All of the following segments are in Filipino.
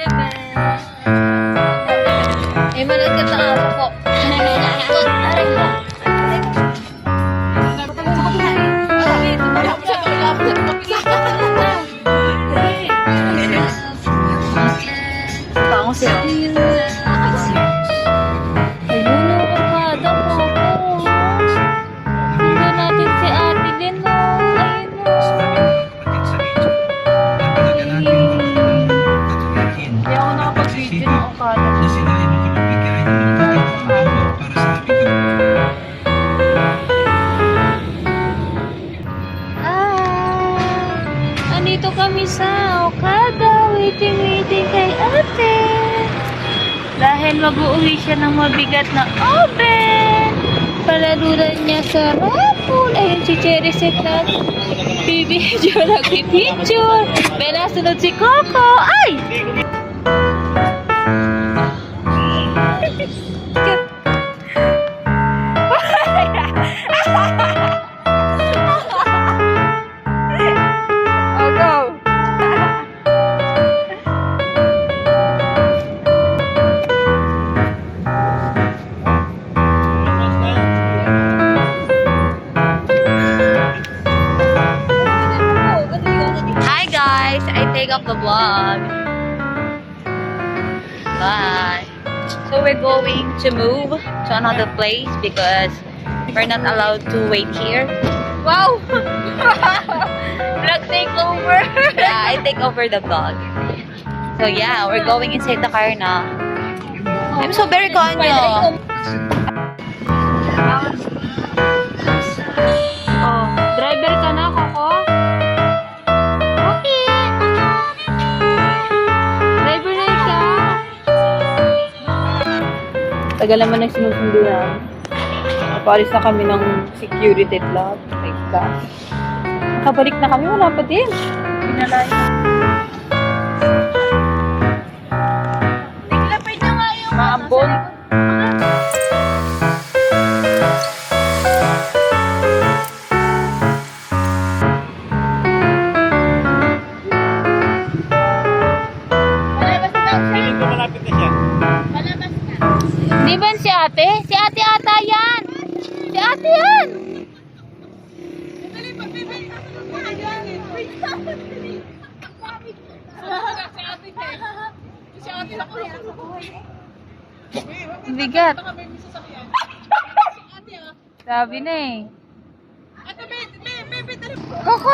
bebe. Eh, malagkat na aso ko. Ikot. Aray ba? Bango siya. Ayun, nakakada po ako. Tingnan natin si Ate Lynn, no? Ayun, no? Hindi ako nakapag-video ng Okada. Andito kami sa Okada. Waiting kay Ate. Dahil mag-uuwi siya ng mabigat na oven. Palaluran niya sa raffle. Ayun si Cherry Set na bibidyo, nagpipicture. May nasunod si Coco. Ay! Oh, go! Hi guys! I take up the vlog. Bye! So we're going to move to another place because we're not allowed to wait here. Wow! Vlog takeover! Yeah, I take over the vlog. So yeah, we're going inside the car now. I'm so very konyo. Oh, driver ka na, Coco? Okay. Driver na ikaw. Tagal naman ang sinusundo yan. Napalis na kami ng security lot. My gosh. Nakabalik na kami, wala pa din. Pinalay. Tiglapay na nga yung maambon. Di ba si ate? Si ate ata yan! Si ate yan! Bigat. Sabi na eh. Coco!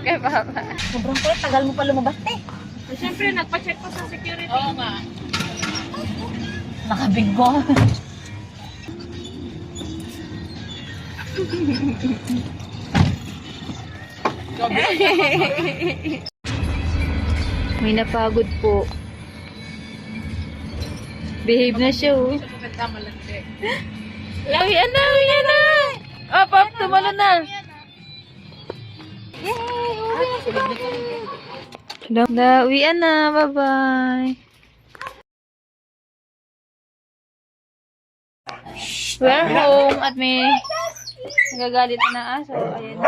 Kay Papa. Sobrang kulit, tagal mo pa lumabas eh. Siyempre, nagpa-check ko sa security. Oo nga. Nakabigbo. May napagod po. Behave na siya, oh. Lawian na, lawian na! Oh, Pop, tumalo na. Lawian na, bye-bye. We're home at may nagagalit na aso. Ayan.